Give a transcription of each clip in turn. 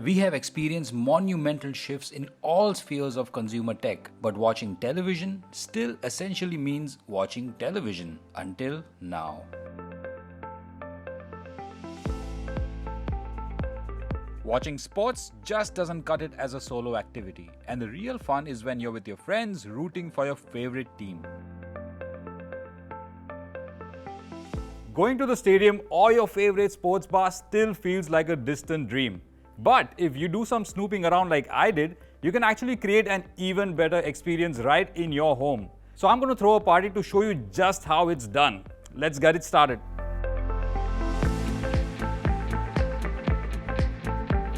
We have experienced monumental shifts in all spheres of consumer tech, but watching television still essentially means watching television until now. Watching sports just doesn't cut it as a solo activity, and the real fun is when you're with your friends rooting for your favorite team. Going to the stadium or your favorite sports bar still feels like a distant dream. But if you do some snooping around like I did, you can actually create an even better experience right in your home. So I'm going to throw a party to show you just how it's done. Let's get it started.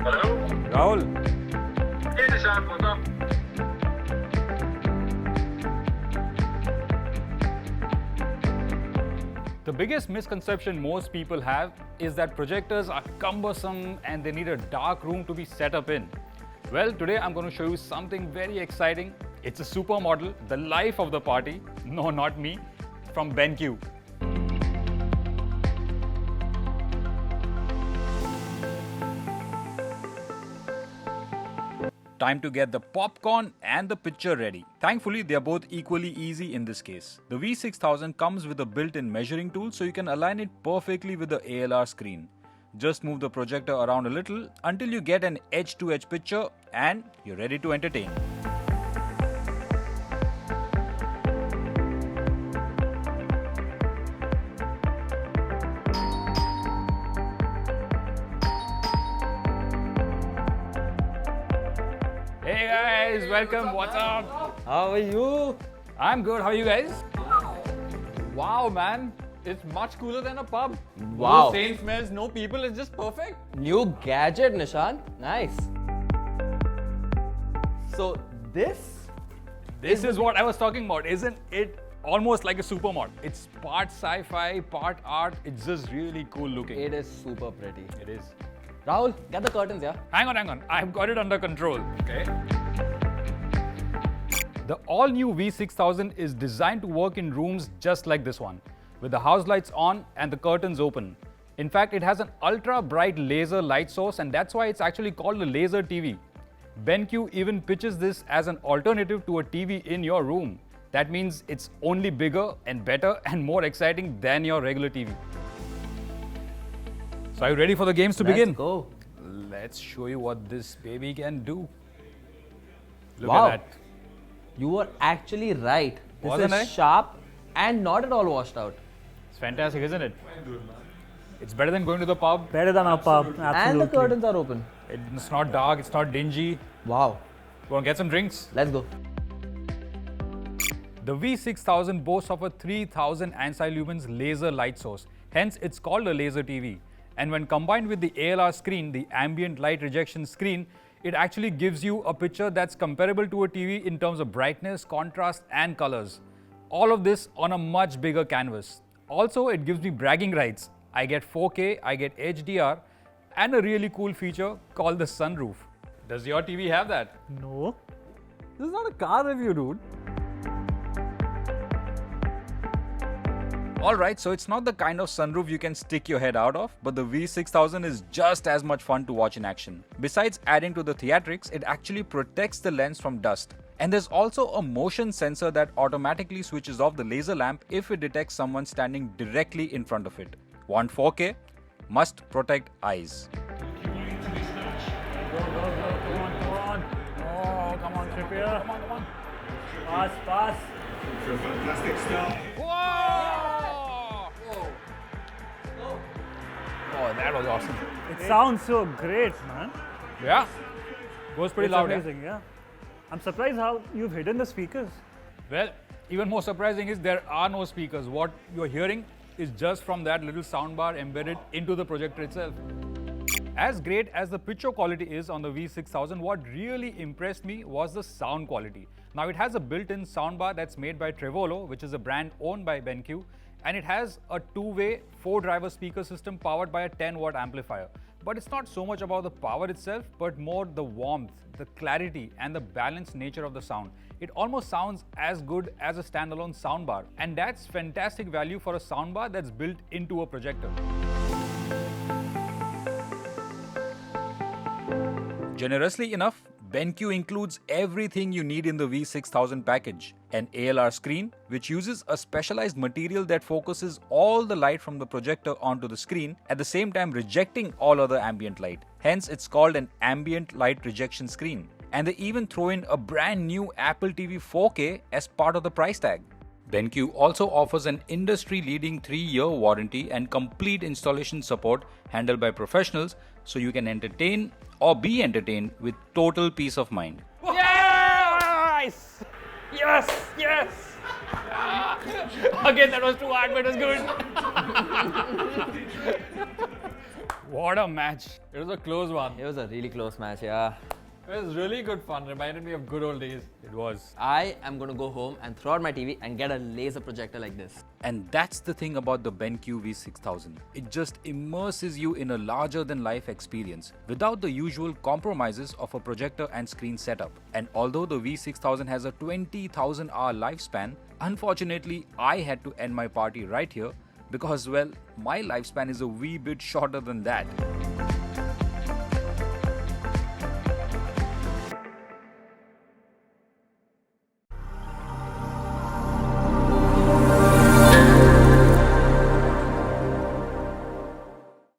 Hello? Rahul. Hey Nishant, what's up? The biggest misconception most people have is that projectors are cumbersome and they need a dark room to be set up in. Well, today I'm going to show you something very exciting. It's a supermodel, the life of the party. No, not me, from BenQ. Time to get the popcorn and the picture ready. Thankfully, they are both equally easy in this case. The V6000 comes with a built-in measuring tool so you can align it perfectly with the ALR screen. Just move the projector around a little until you get an edge-to-edge picture and you're ready to entertain. Hey guys, welcome. What's up? How are you? I'm good. How are you guys? Wow, man. It's much cooler than a pub. Wow. No same smells, no people. It's just perfect. New gadget, Nishant. Nice. So This is what I was talking about. Isn't it almost like a supermod? It's part sci-fi, part art. It's just really cool looking. it is super pretty. It is. Rahul, get the curtains, yeah? Hang on. I've got it under control. Okay. The all-new V6000 is designed to work in rooms just like this one, with the house lights on and the curtains open. In fact, it has an ultra-bright laser light source, and that's why it's actually called a laser TV. BenQ even pitches this as an alternative to a TV in your room. That means it's only bigger and better and more exciting than your regular TV. So are you ready for the games to begin? Let's go. Let's show you what this baby can do. Look Wow. at that. You were actually right. This Wasn't I? is sharp and not at all washed out. It's fantastic, isn't it? It's better than going to the pub. Better than a pub, And the absolutely. curtains are open. It's not dark, it's not dingy. Wow. You want to get some drinks? Let's go. The V6000 boasts of a 3000 ANSI lumens laser light source. Hence, it's called a laser TV. And when combined with the ALR screen, the ambient light rejection screen, it actually gives you a picture that's comparable to a TV in terms of brightness, contrast, and colors. All of this on a much bigger canvas. Also, it gives me bragging rights. I get 4K, I get HDR, and a really cool feature called the sunroof. Does your TV have that? No. This is not a car review, dude. Alright, so it's not the kind of sunroof you can stick your head out of, but the V6000 is just as much fun to watch in action. Besides adding to the theatrics, it actually protects the lens from dust. And there's also a motion sensor that automatically switches off the laser lamp if it detects someone standing directly in front of it. Want 4K? Must protect eyes. Come on. Oh, come on, Trippier. Come on. Pass. Fantastic stuff. Whoa! Oh, that was awesome. It sounds so great, man. Yeah. Goes pretty It's loud. amazing, yeah. I'm surprised how you've hidden the speakers. Well, even more surprising is there are no speakers. What you're hearing is just from that little soundbar embedded into the projector itself. As great as the picture quality is on the V6000, what really impressed me was the sound quality. Now it has a built-in soundbar that's made by Trevolo, which is a brand owned by BenQ, and it has a two-way 4-driver speaker system powered by a 10-watt amplifier. But it's not so much about the power itself, but more the warmth, the clarity, and the balanced nature of the sound. It almost sounds as good as a standalone soundbar, and that's fantastic value for a soundbar that's built into a projector. Generously enough, BenQ includes everything you need in the V6000 package. An ALR screen, which uses a specialized material that focuses all the light from the projector onto the screen, at the same time rejecting all other ambient light. Hence, it's called an ambient light rejection screen. And they even throw in a brand new Apple TV 4K as part of the price tag. BenQ also offers an industry-leading 3-year warranty and complete installation support handled by professionals, so you can entertain or be entertained with total peace of mind. Yes! Yes! Yes! Again, that was too hard, but it was good. What a match. It was a close one. It was a really close match, yeah. It was really good fun. Reminded me of good old days. It was. I am going to go home and throw out my TV and get a laser projector like this. And that's the thing about the BenQ V6000. It just immerses you in a larger-than-life experience without the usual compromises of a projector and screen setup. And although the V6000 has a 20,000-hour lifespan, unfortunately, I had to end my party right here because, well, my lifespan is a wee bit shorter than that.